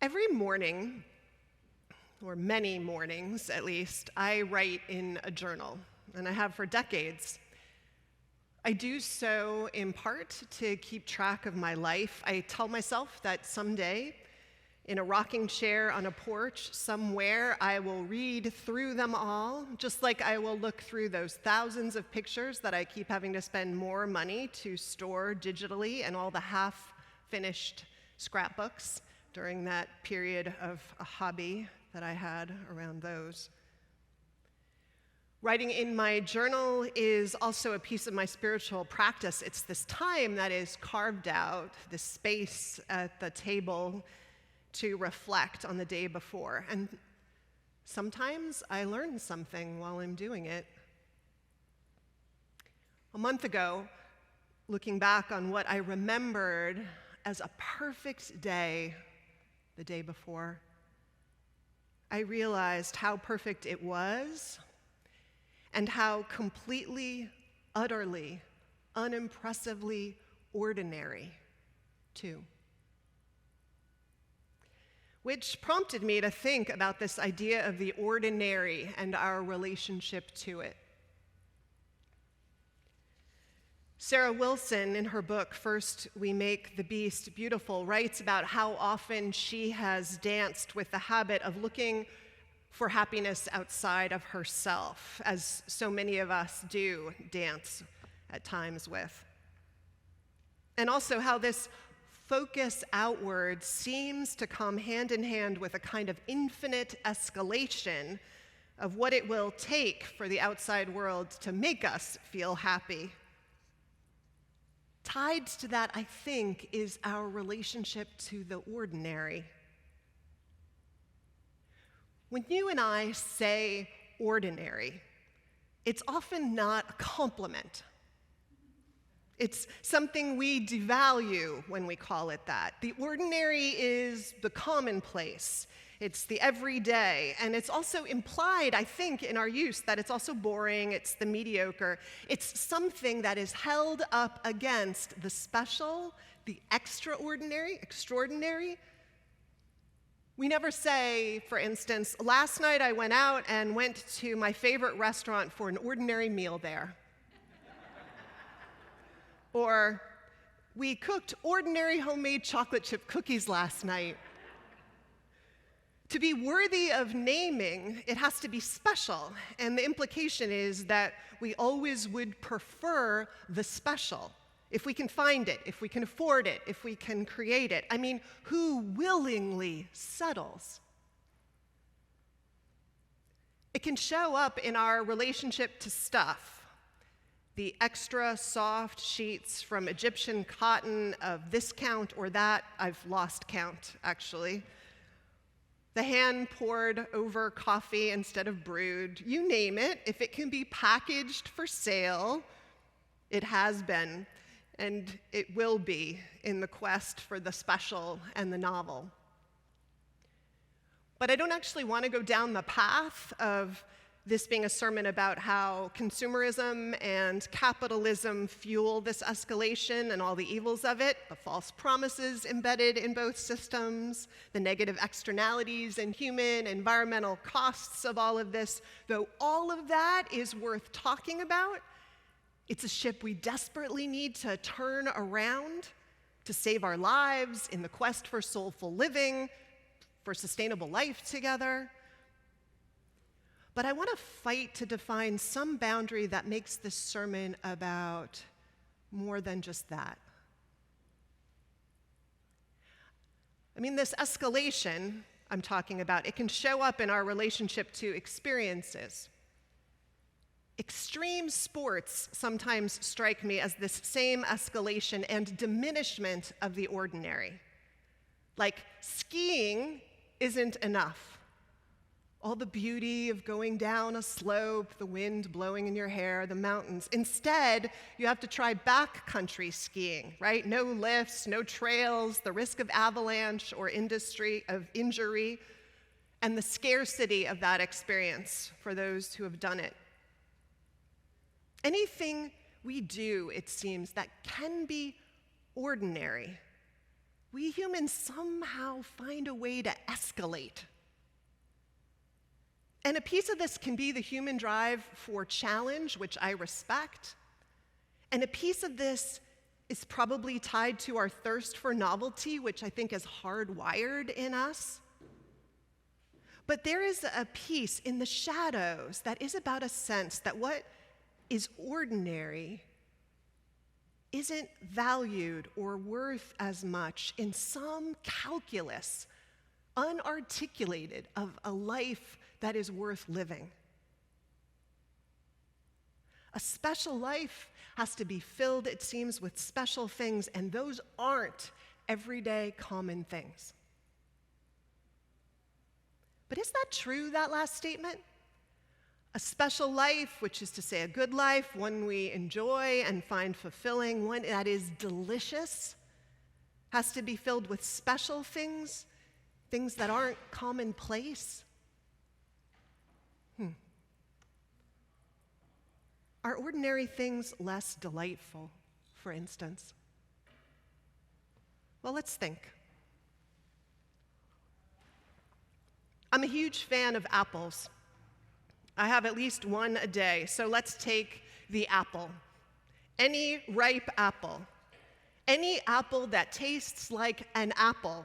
Every morning, or many mornings at least, I write in a journal, and I have for decades. I do so in part to keep track of my life. I tell myself that someday, in a rocking chair on a porch somewhere, I will read through them all, just like I will look through those thousands of pictures that I keep having to spend more money to store digitally and all the half-finished scrapbooks during that period of a hobby that I had around those. Writing in my journal is also a piece of my spiritual practice. It's this time that is carved out, this space at the table to reflect on the day before. And sometimes I learn something while I'm doing it. A month ago, looking back on what I remembered as a perfect day the day before, I realized how perfect it was and how completely, utterly, unimpressively ordinary, too. Which prompted me to think about this idea of the ordinary and our relationship to it. Sarah Wilson, in her book, First We Make the Beast Beautiful, writes about how often she has danced with the habit of looking for happiness outside of herself, as so many of us do dance at times with. And also how this focus outward seems to come hand in hand with a kind of infinite escalation of what it will take for the outside world to make us feel happy. Tied to that, I think, is our relationship to the ordinary. When you and I say ordinary, it's often not a compliment. It's something we devalue when we call it that. The ordinary is the commonplace. It's the everyday, and it's also implied, I think, in our use that it's also boring, it's the mediocre. It's something that is held up against the special, the extraordinary, extraordinary. We never say, for instance, last night I went out and went to my favorite restaurant for an ordinary meal there. Or, we cooked ordinary homemade chocolate chip cookies last night. To be worthy of naming, it has to be special, and the implication is that we always would prefer the special, if we can find it, if we can afford it, if we can create it. I mean, who willingly settles? It can show up in our relationship to stuff. The extra soft sheets from Egyptian cotton of this count or that, I've lost count, actually. The hand-poured over coffee instead of brewed, you name it. If it can be packaged for sale, it has been, and it will be in the quest for the special and the novel. But I don't actually want to go down the path of this being a sermon about how consumerism and capitalism fuel this escalation and all the evils of it, the false promises embedded in both systems, the negative externalities and human, environmental costs of all of this. Though all of that is worth talking about, it's a ship we desperately need to turn around to save our lives in the quest for soulful living, for sustainable life together. But I want to fight to define some boundary that makes this sermon about more than just that. I mean, this escalation I'm talking about, it can show up in our relationship to experiences. Extreme sports sometimes strike me as this same escalation and diminishment of the ordinary. Like, skiing isn't enough. All the beauty of going down a slope, the wind blowing in your hair, the mountains. Instead, you have to try backcountry skiing, right? No lifts, no trails, the risk of avalanche or injury, and the scarcity of that experience for those who have done it. Anything we do, it seems, that can be ordinary we humans somehow find a way to escalate. And a piece of this can be the human drive for challenge, which I respect. And a piece of this is probably tied to our thirst for novelty, which I think is hardwired in us. But there is a piece in the shadows that is about a sense that what is ordinary isn't valued or worth as much in some calculus, unarticulated, of a life that is worth living. A special life has to be filled, it seems, with special things, and those aren't everyday common things. But is that true, that last statement? A special life, which is to say a good life, one we enjoy and find fulfilling, one that is delicious, has to be filled with special things, things that aren't commonplace? Are ordinary things less delightful, for instance? Well, let's think. I'm a huge fan of apples. I have at least one a day, so let's take the apple. Any ripe apple. Any apple that tastes like an apple.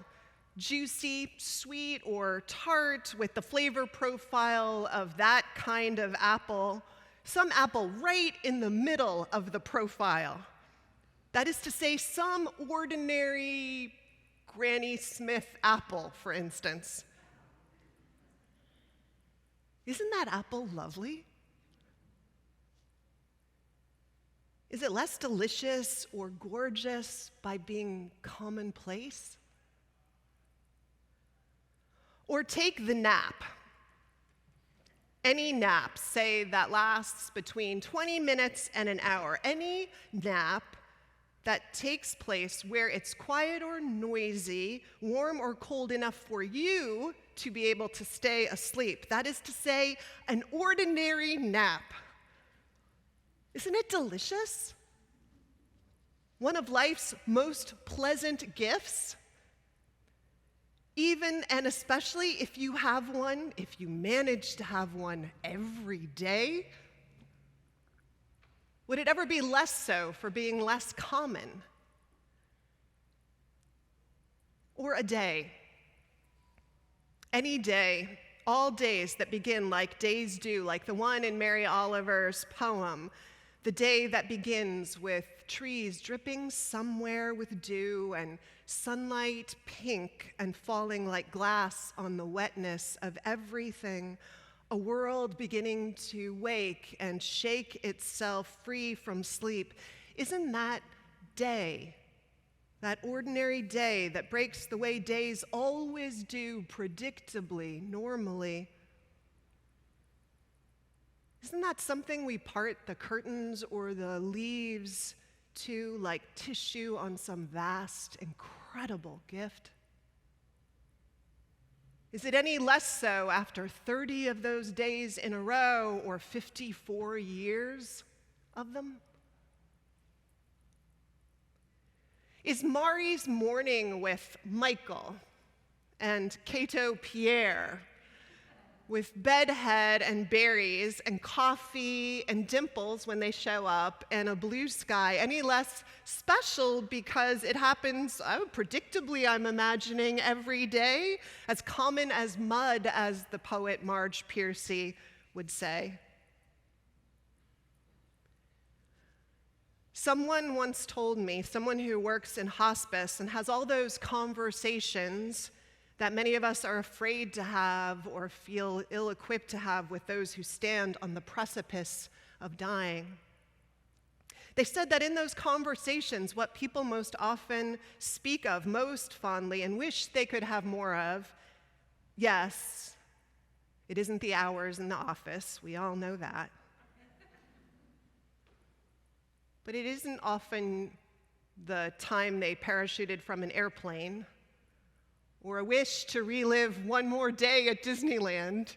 Juicy, sweet, or tart with the flavor profile of that kind of apple. Some apple right in the middle of the profile. That is to say, some ordinary Granny Smith apple, for instance. Isn't that apple lovely? Is it less delicious or gorgeous by being commonplace? Or take the nap. Any nap, say, that lasts between 20 minutes and an hour. Any nap that takes place where it's quiet or noisy, warm or cold enough for you to be able to stay asleep. That is to say, an ordinary nap. Isn't it delicious? One of life's most pleasant gifts? Even and especially if you have one, if you manage to have one every day, would it ever be less so for being less common? Or a day? Any day, all days that begin like days do, like the one in Mary Oliver's poem, the day that begins with trees dripping somewhere with dew and sunlight pink and falling like glass on the wetness of everything, a world beginning to wake and shake itself free from sleep. Isn't that day, that ordinary day that breaks the way days always do, predictably, normally, isn't that something we part the curtains or the leaves to like tissue on some vast, incredible gift? Is it any less so after 30 of those days in a row or 54 years of them? Is Mari's morning with Michael and Cato Pierre, with bedhead and berries and coffee and dimples when they show up and a blue sky, any less special because it happens, predictably, I'm imagining, every day, as common as mud, as the poet Marge Piercy would say? Someone once told me, someone who works in hospice and has all those conversations that many of us are afraid to have or feel ill-equipped to have with those who stand on the precipice of dying. They said that in those conversations, what people most often speak of most fondly and wish they could have more of, yes, it isn't the hours in the office, we all know that. But it isn't often the time they parachuted from an airplane, or a wish to relive one more day at Disneyland.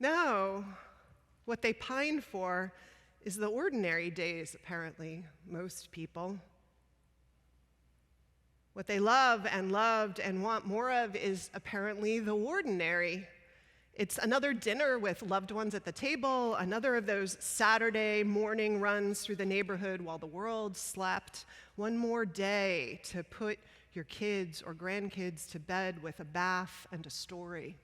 No, what they pine for is the ordinary days, apparently, most people. What they love and loved and want more of is apparently the ordinary. It's another dinner with loved ones at the table, another of those Saturday morning runs through the neighborhood while the world slept, one more day to put your kids or grandkids to bed with a bath and a story.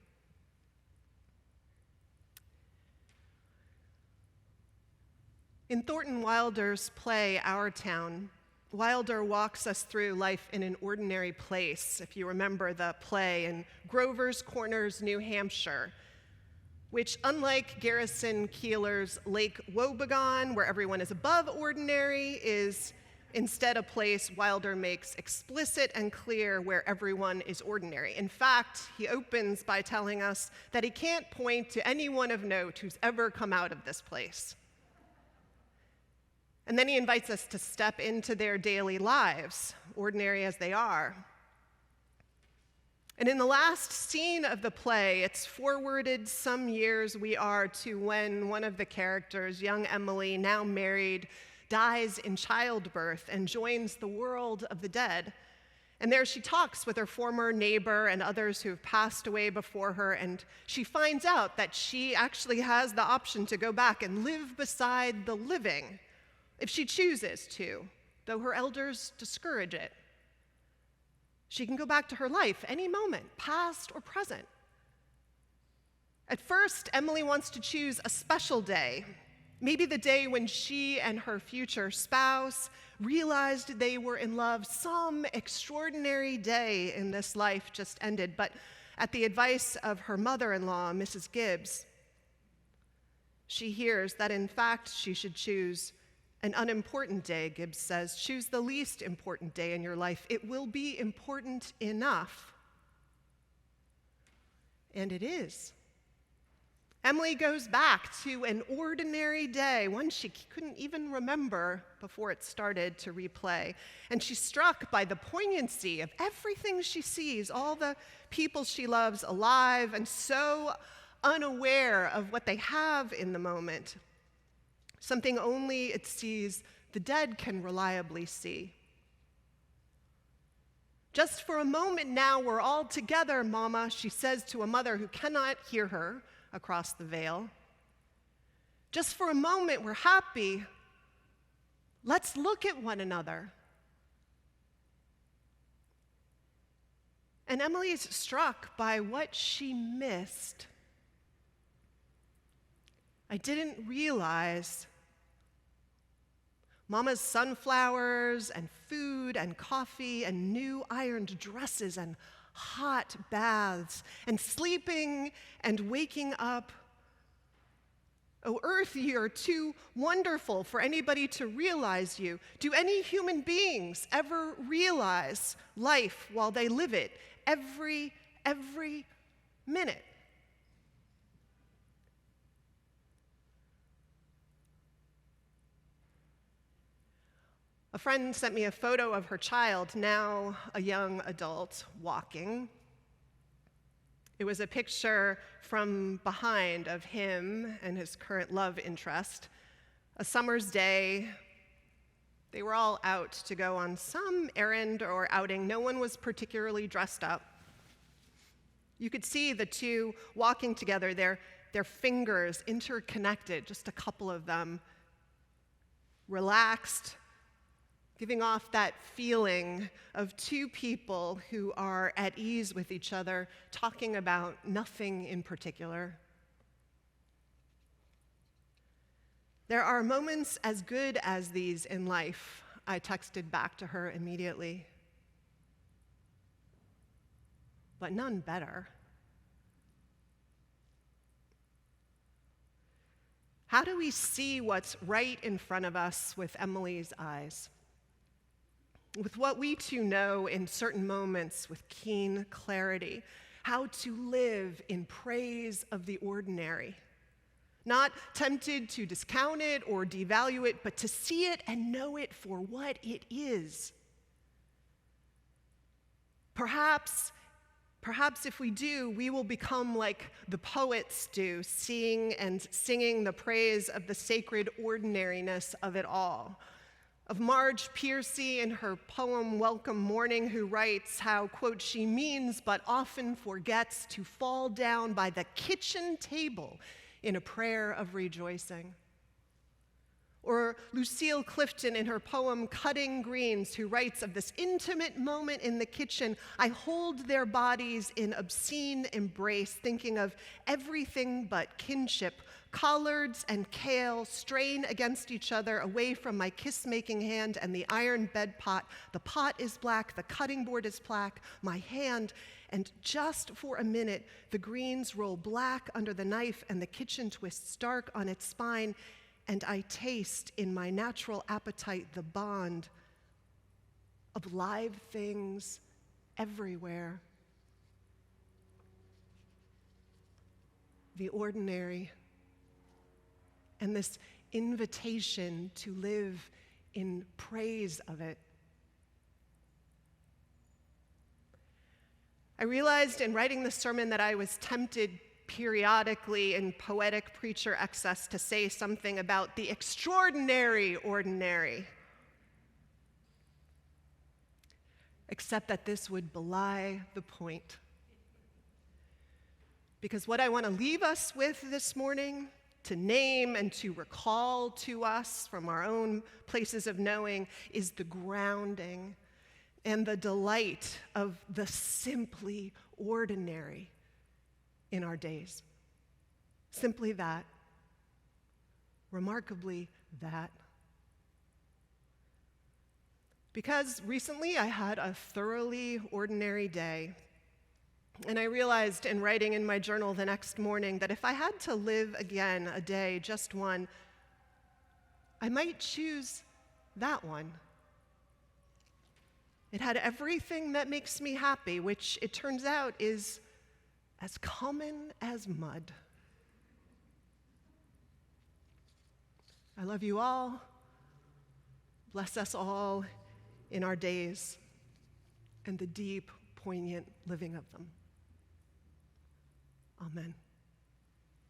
In Thornton Wilder's play, Our Town, Wilder walks us through life in an ordinary place, if you remember the play, in Grover's Corners, New Hampshire, which, unlike Garrison Keillor's Lake Wobegon, where everyone is above ordinary, is instead a place Wilder makes explicit and clear where everyone is ordinary. In fact, he opens by telling us that he can't point to anyone of note who's ever come out of this place. And then he invites us to step into their daily lives, ordinary as they are. And in the last scene of the play, it's forwarded some years we are to when one of the characters, young Emily, now married, dies in childbirth and joins the world of the dead. And there she talks with her former neighbor and others who have passed away before her, and she finds out that she actually has the option to go back and live beside the living, if she chooses to, though her elders discourage it. She can go back to her life any moment, past or present. At first, Emily wants to choose a special day, maybe the day when she and her future spouse realized they were in love, some extraordinary day in this life just ended. But at the advice of her mother-in-law, Mrs. Gibbs, she hears that in fact she should choose an unimportant day. Gibbs says, choose the least important day in your life. It will be important enough. And it is. Emily goes back to an ordinary day, one she couldn't even remember before it started to replay. And she's struck by the poignancy of everything she sees, all the people she loves alive and so unaware of what they have in the moment. Something only, it sees, the dead can reliably see. Just for a moment now, we're all together, Mama, she says to a mother who cannot hear her across the veil. Just for a moment, we're happy. Let's look at one another. And Emily is struck by what she missed. I didn't realize Mama's sunflowers and food and coffee and new ironed dresses and hot baths and sleeping and waking up. Oh, Earth, you're too wonderful for anybody to realize you. Do any human beings ever realize life while they live it every minute? A friend sent me a photo of her child, now a young adult, walking. It was a picture from behind of him and his current love interest. A summer's day, they were all out to go on some errand or outing. No one was particularly dressed up. You could see the two walking together, their fingers interconnected, just a couple of them, relaxed, giving off that feeling of two people who are at ease with each other, talking about nothing in particular. There are moments as good as these in life, I texted back to her immediately. But none better. How do we see what's right in front of us with Emily's eyes? With what we too know in certain moments with keen clarity, how to live in praise of the ordinary. Not tempted to discount it or devalue it, but to see it and know it for what it is. Perhaps if we do, we will become like the poets do, seeing and singing the praise of the sacred ordinariness of it all. of Marge Piercy in her poem Welcome Morning, who writes how, quote, she means but often forgets to fall down by the kitchen table in a prayer of rejoicing. Or Lucille Clifton in her poem Cutting Greens, who writes of this intimate moment in the kitchen, I hold their bodies in obscene embrace, thinking of everything but kinship. Collards and kale strain against each other away from my kiss-making hand and the iron bed pot. The pot is black, the cutting board is black, my hand, and just for a minute, the greens roll black under the knife and the kitchen twists dark on its spine, and I taste in my natural appetite the bond of live things everywhere. The ordinary, and this invitation to live in praise of it. I realized in writing this sermon that I was tempted periodically in poetic preacher excess to say something about the extraordinary ordinary, except that this would belie the point. Because what I want to leave us with this morning, to name and to recall to us from our own places of knowing, is the grounding and the delight of the simply ordinary in our days. Simply that. Remarkably that. Because recently I had a thoroughly ordinary day. And I realized in writing in my journal the next morning that if I had to live again a day, just one, I might choose that one. It had everything that makes me happy, which it turns out is as common as mud. I love you all. Bless us all in our days and the deep, poignant living of them. Amen.